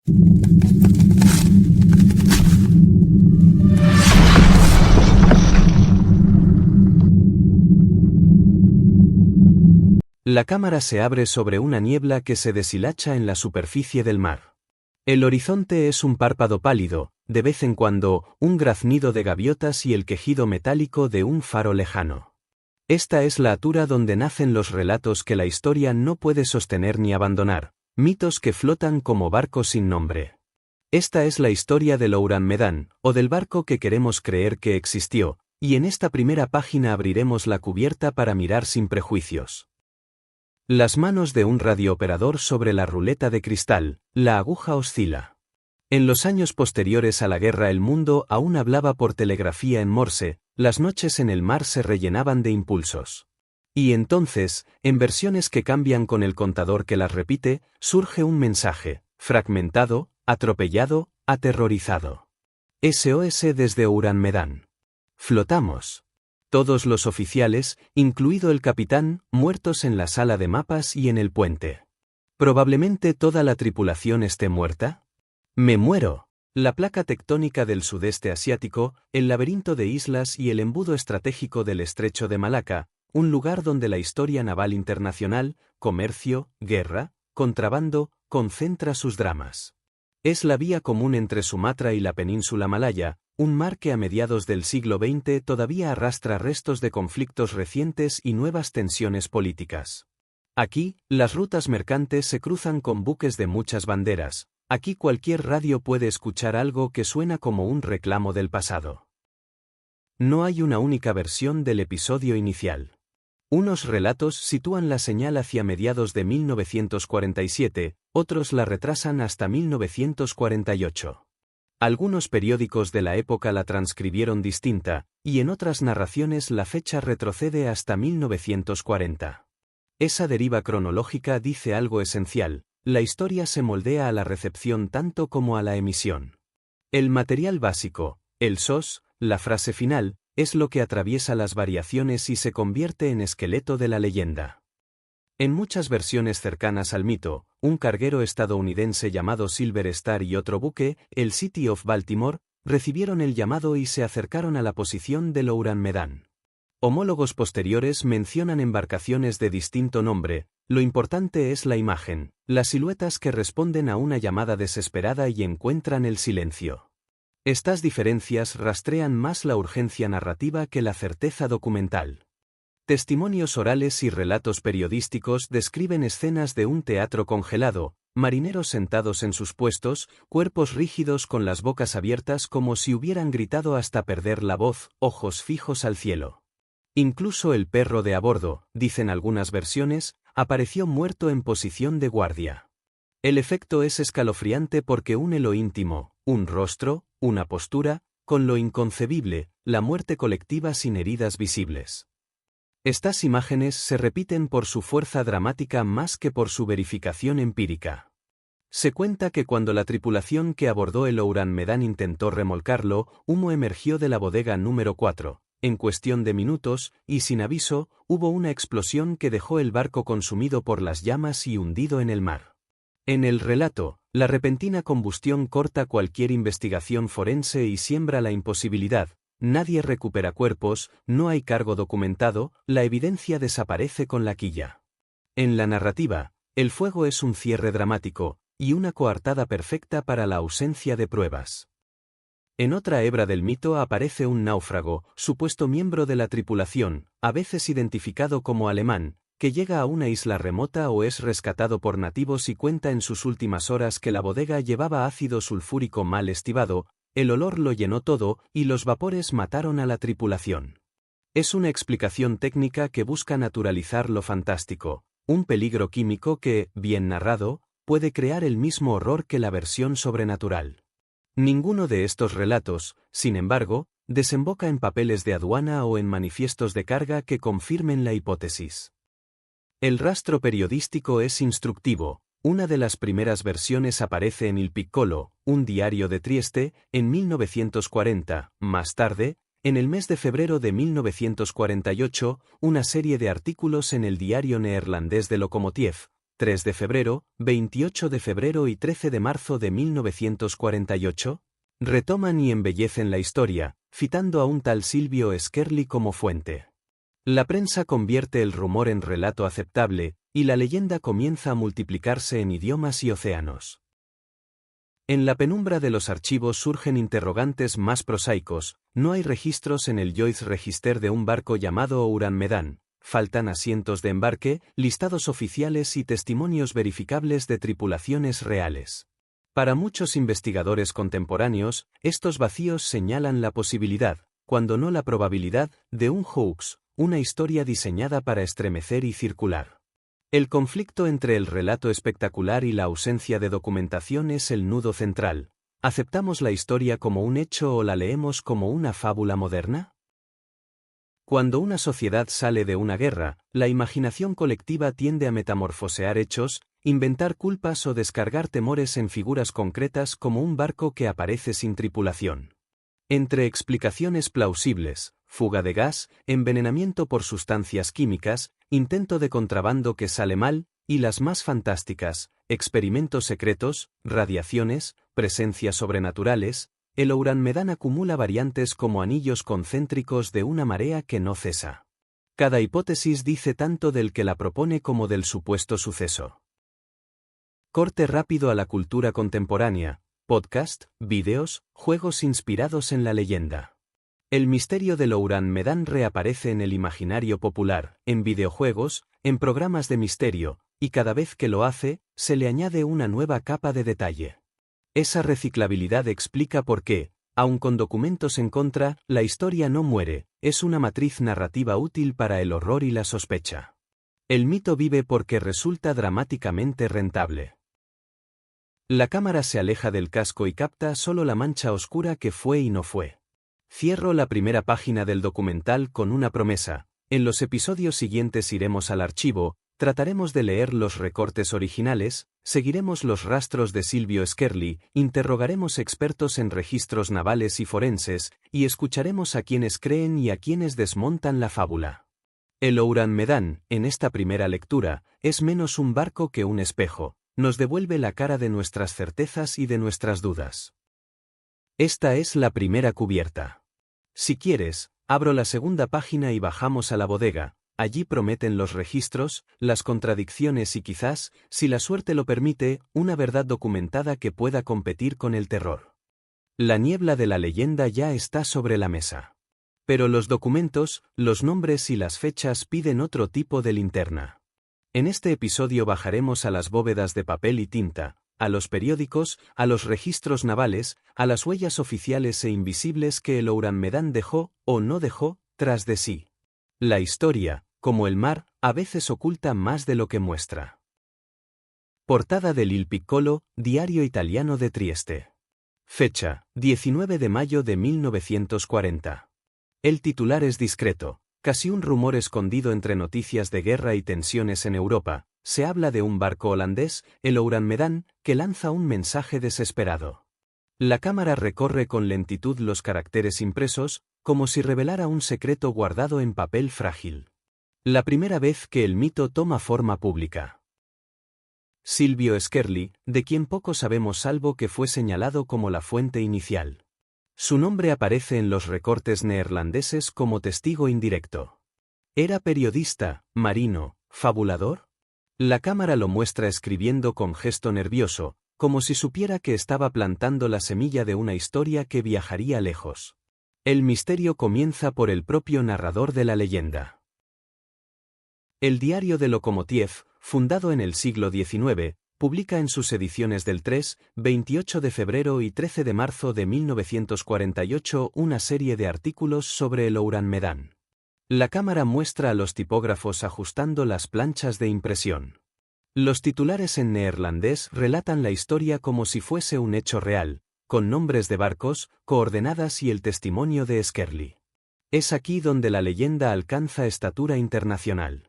La cámara se abre sobre una niebla que se deshilacha en la superficie del mar. El horizonte es un párpado pálido, de vez en cuando, un graznido de gaviotas y el quejido metálico de un faro lejano. Esta es la altura donde nacen los relatos que la historia no puede sostener ni abandonar, mitos que flotan como barcos sin nombre. Esta es la historia del Ouran Medan, o del barco que queremos creer que existió, y en esta primera página abriremos la cubierta para mirar sin prejuicios. Las manos de un radiooperador sobre la ruleta de cristal, la aguja oscila. En los años posteriores a la guerra el mundo aún hablaba por telegrafía en Morse, las noches en el mar se rellenaban de impulsos. Y entonces, en versiones que cambian con el contador que las repite, surge un mensaje, fragmentado, atropellado, aterrorizado. SOS desde Ouran Medan. Flotamos. Todos los oficiales, incluido el capitán, muertos en la sala de mapas y en el puente. ¿Probablemente toda la tripulación esté muerta? ¡Me muero! La placa tectónica del sudeste asiático, el laberinto de islas y el embudo estratégico del estrecho de Malaca, un lugar donde la historia naval internacional, comercio, guerra, contrabando, concentra sus dramas. Es la vía común entre Sumatra y la península malaya, un mar que a mediados del siglo XX todavía arrastra restos de conflictos recientes y nuevas tensiones políticas. Aquí, las rutas mercantes se cruzan con buques de muchas banderas, aquí cualquier radio puede escuchar algo que suena como un reclamo del pasado. No hay una única versión del episodio inicial. Unos relatos sitúan la señal hacia mediados de 1947, otros la retrasan hasta 1948. Algunos periódicos de la época la transcribieron distinta, y en otras narraciones la fecha retrocede hasta 1940. Esa deriva cronológica dice algo esencial, la historia se moldea a la recepción tanto como a la emisión. El material básico, el SOS, la frase final, es lo que atraviesa las variaciones y se convierte en esqueleto de la leyenda. En muchas versiones cercanas al mito, un carguero estadounidense llamado Silver Star y otro buque, el City of Baltimore, recibieron el llamado y se acercaron a la posición del Ouran Medan. Homólogos posteriores mencionan embarcaciones de distinto nombre, lo importante es la imagen, las siluetas que responden a una llamada desesperada y encuentran el silencio. Estas diferencias rastrean más la urgencia narrativa que la certeza documental. Testimonios orales y relatos periodísticos describen escenas de un teatro congelado, marineros sentados en sus puestos, cuerpos rígidos con las bocas abiertas como si hubieran gritado hasta perder la voz, ojos fijos al cielo. Incluso el perro de a bordo, dicen algunas versiones, apareció muerto en posición de guardia. El efecto es escalofriante porque une lo íntimo, un rostro, una postura, con lo inconcebible, la muerte colectiva sin heridas visibles. Estas imágenes se repiten por su fuerza dramática más que por su verificación empírica. Se cuenta que cuando la tripulación que abordó el Ouran Medan intentó remolcarlo, humo emergió de la bodega número 4. En cuestión de minutos, y sin aviso, hubo una explosión que dejó el barco consumido por las llamas y hundido en el mar. En el relato, la repentina combustión corta cualquier investigación forense y siembra la imposibilidad. Nadie recupera cuerpos, no hay cargo documentado, la evidencia desaparece con la quilla. En la narrativa, el fuego es un cierre dramático, y una coartada perfecta para la ausencia de pruebas. En otra hebra del mito aparece un náufrago, supuesto miembro de la tripulación, a veces identificado como alemán, que llega a una isla remota o es rescatado por nativos y cuenta en sus últimas horas que la bodega llevaba ácido sulfúrico mal estivado, el olor lo llenó todo, y los vapores mataron a la tripulación. Es una explicación técnica que busca naturalizar lo fantástico, un peligro químico que, bien narrado, puede crear el mismo horror que la versión sobrenatural. Ninguno de estos relatos, sin embargo, desemboca en papeles de aduana o en manifiestos de carga que confirmen la hipótesis. El rastro periodístico es instructivo. Una de las primeras versiones aparece en Il Piccolo, un diario de Trieste, en 1940. Más tarde, en el mes de febrero de 1948, una serie de artículos en el diario neerlandés de Lokomotiv, 3 de febrero, 28 de febrero y 13 de marzo de 1948, retoman y embellecen la historia, citando a un tal Silvio Scherli como fuente. La prensa convierte el rumor en relato aceptable, y la leyenda comienza a multiplicarse en idiomas y océanos. En la penumbra de los archivos surgen interrogantes más prosaicos. No hay registros en el Lloyd's Register de un barco llamado Ourang Medan, faltan asientos de embarque, listados oficiales y testimonios verificables de tripulaciones reales. Para muchos investigadores contemporáneos, estos vacíos señalan la posibilidad, cuando no la probabilidad, de un hoax, una historia diseñada para estremecer y circular. El conflicto entre el relato espectacular y la ausencia de documentación es el nudo central. ¿Aceptamos la historia como un hecho o la leemos como una fábula moderna? Cuando una sociedad sale de una guerra, la imaginación colectiva tiende a metamorfosear hechos, inventar culpas o descargar temores en figuras concretas como un barco que aparece sin tripulación. Entre explicaciones plausibles, fuga de gas, envenenamiento por sustancias químicas, intento de contrabando que sale mal, y las más fantásticas, experimentos secretos, radiaciones, presencias sobrenaturales, el Ourang Medan acumula variantes como anillos concéntricos de una marea que no cesa. Cada hipótesis dice tanto del que la propone como del supuesto suceso. Corte rápido a la cultura contemporánea, podcast, vídeos, juegos inspirados en la leyenda. El misterio del Ourang Medan reaparece en el imaginario popular, en videojuegos, en programas de misterio, y cada vez que lo hace, se le añade una nueva capa de detalle. Esa reciclabilidad explica por qué, aun con documentos en contra, la historia no muere, es una matriz narrativa útil para el horror y la sospecha. El mito vive porque resulta dramáticamente rentable. La cámara se aleja del casco y capta solo la mancha oscura que fue y no fue. Cierro la primera página del documental con una promesa. En los episodios siguientes iremos al archivo, trataremos de leer los recortes originales, seguiremos los rastros de Silvio Scherli, interrogaremos expertos en registros navales y forenses, y escucharemos a quienes creen y a quienes desmontan la fábula. El Ourang Medan, en esta primera lectura, es menos un barco que un espejo, nos devuelve la cara de nuestras certezas y de nuestras dudas. Esta es la primera cubierta. Si quieres, abro la segunda página y bajamos a la bodega. Allí prometen los registros, las contradicciones y quizás, si la suerte lo permite, una verdad documentada que pueda competir con el terror. La niebla de la leyenda ya está sobre la mesa. Pero los documentos, los nombres y las fechas piden otro tipo de linterna. En este episodio bajaremos a las bóvedas de papel y tinta, a los periódicos, a los registros navales, a las huellas oficiales e invisibles que el Ourang Medan dejó, o no dejó, tras de sí. La historia, como el mar, a veces oculta más de lo que muestra. Portada del Il Piccolo, diario italiano de Trieste. Fecha, 19 de mayo de 1940. El titular es discreto, casi un rumor escondido entre noticias de guerra y tensiones en Europa. Se habla de un barco holandés, el Ourang Medan, que lanza un mensaje desesperado. La cámara recorre con lentitud los caracteres impresos, como si revelara un secreto guardado en papel frágil. La primera vez que el mito toma forma pública. Silvio Scherli, de quien poco sabemos salvo que fue señalado como la fuente inicial. Su nombre aparece en los recortes neerlandeses como testigo indirecto. ¿Era periodista, marino, fabulador? La cámara lo muestra escribiendo con gesto nervioso, como si supiera que estaba plantando la semilla de una historia que viajaría lejos. El misterio comienza por el propio narrador de la leyenda. El diario de Lokomotiv, fundado en el siglo XIX, publica en sus ediciones del 3, 28 de febrero y 13 de marzo de 1948 una serie de artículos sobre el Ourang Medan. La cámara muestra a los tipógrafos ajustando las planchas de impresión. Los titulares en neerlandés relatan la historia como si fuese un hecho real, con nombres de barcos, coordenadas y el testimonio de Scherli. Es aquí donde la leyenda alcanza estatura internacional.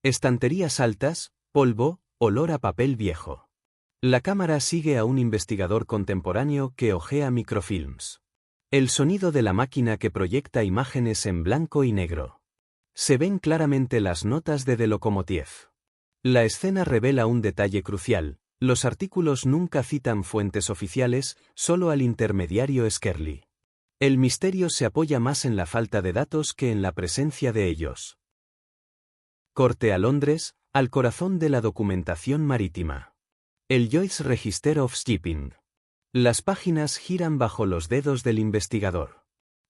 Estanterías altas, polvo, olor a papel viejo. La cámara sigue a un investigador contemporáneo que hojea microfilms. El sonido de la máquina que proyecta imágenes en blanco y negro. Se ven claramente las notas de Lokomotiv. La escena revela un detalle crucial: los artículos nunca citan fuentes oficiales, solo al intermediario Skerli. El misterio se apoya más en la falta de datos que en la presencia de ellos. Corte a Londres, al corazón de la documentación marítima. El Lloyd's Register of Shipping. Las páginas giran bajo los dedos del investigador.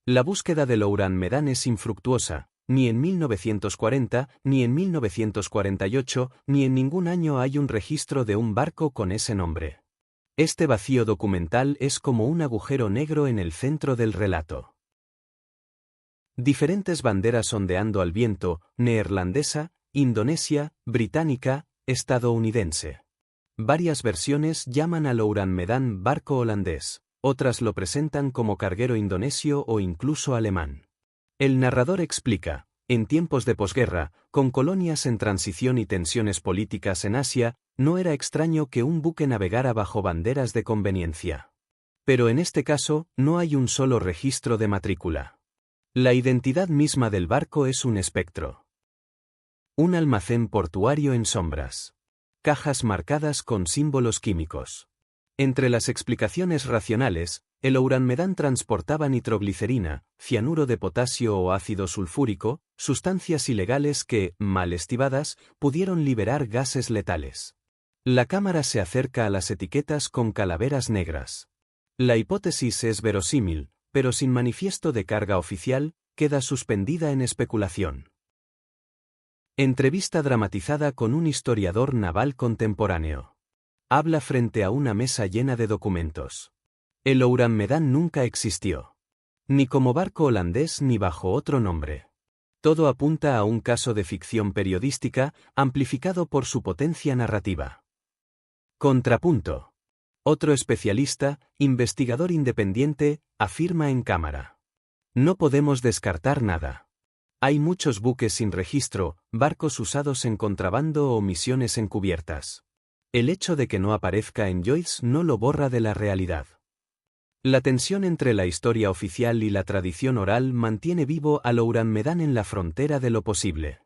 La búsqueda de Louran Medan es infructuosa, ni en 1940, ni en 1948, ni en ningún año hay un registro de un barco con ese nombre. Este vacío documental es como un agujero negro en el centro del relato. Diferentes banderas ondeando al viento: neerlandesa, indonesia, británica, estadounidense. Varias versiones llaman a Louran Medan barco holandés, otras lo presentan como carguero indonesio o incluso alemán. El narrador explica: en tiempos de posguerra, con colonias en transición y tensiones políticas en Asia, no era extraño que un buque navegara bajo banderas de conveniencia. Pero en este caso, no hay un solo registro de matrícula. La identidad misma del barco es un espectro. Un almacén portuario en sombras. Cajas marcadas con símbolos químicos. Entre las explicaciones racionales, el Louran Medan transportaba nitroglicerina, cianuro de potasio o ácido sulfúrico, sustancias ilegales que, mal estivadas, pudieron liberar gases letales. La cámara se acerca a las etiquetas con calaveras negras. La hipótesis es verosímil, pero sin manifiesto de carga oficial, queda suspendida en especulación. Entrevista dramatizada con un historiador naval contemporáneo. Habla frente a una mesa llena de documentos. El Louran Medan nunca existió. Ni como barco holandés ni bajo otro nombre. Todo apunta a un caso de ficción periodística, amplificado por su potencia narrativa. Contrapunto. Otro especialista, investigador independiente, afirma en cámara: no podemos descartar nada. Hay muchos buques sin registro, barcos usados en contrabando o misiones encubiertas. El hecho de que no aparezca en Lloyd's no lo borra de la realidad. La tensión entre la historia oficial y la tradición oral mantiene vivo a Louran Medan en la frontera de lo posible.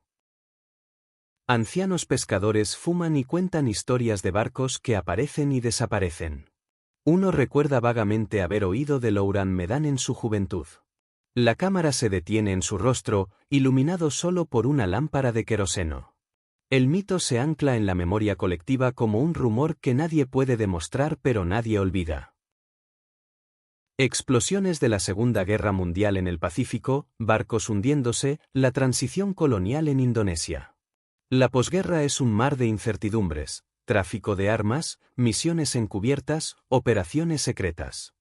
Ancianos pescadores fuman y cuentan historias de barcos que aparecen y desaparecen. Uno recuerda vagamente haber oído de Louran Medan en su juventud. La cámara se detiene en su rostro, iluminado solo por una lámpara de queroseno. El mito se ancla en la memoria colectiva como un rumor que nadie puede demostrar pero nadie olvida. Explosiones de la Segunda Guerra Mundial en el Pacífico, barcos hundiéndose, la transición colonial en Indonesia. La posguerra es un mar de incertidumbres: tráfico de armas, misiones encubiertas, operaciones secretas.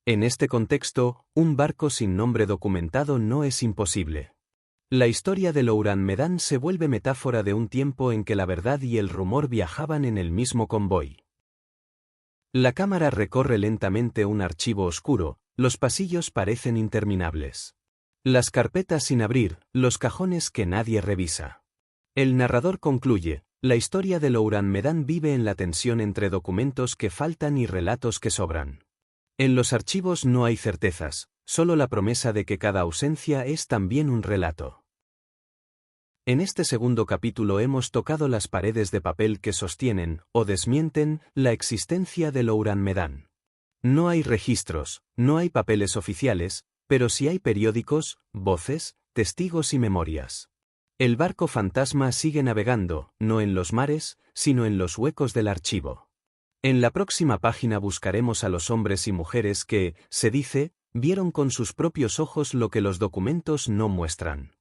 En este contexto, un barco sin nombre documentado no es imposible. La historia de Louran Medan se vuelve metáfora de un tiempo en que la verdad y el rumor viajaban en el mismo convoy. La cámara recorre lentamente un archivo oscuro, los pasillos parecen interminables. Las carpetas sin abrir, los cajones que nadie revisa. El narrador concluye: la historia de Louran Medan vive en la tensión entre documentos que faltan y relatos que sobran. En los archivos no hay certezas, solo la promesa de que cada ausencia es también un relato. En este segundo capítulo hemos tocado las paredes de papel que sostienen, o desmienten, la existencia de Louran Medan. No hay registros, no hay papeles oficiales, pero sí hay periódicos, voces, testigos y memorias. El barco fantasma sigue navegando, no en los mares, sino en los huecos del archivo. En la próxima página buscaremos a los hombres y mujeres que, se dice, vieron con sus propios ojos lo que los documentos no muestran.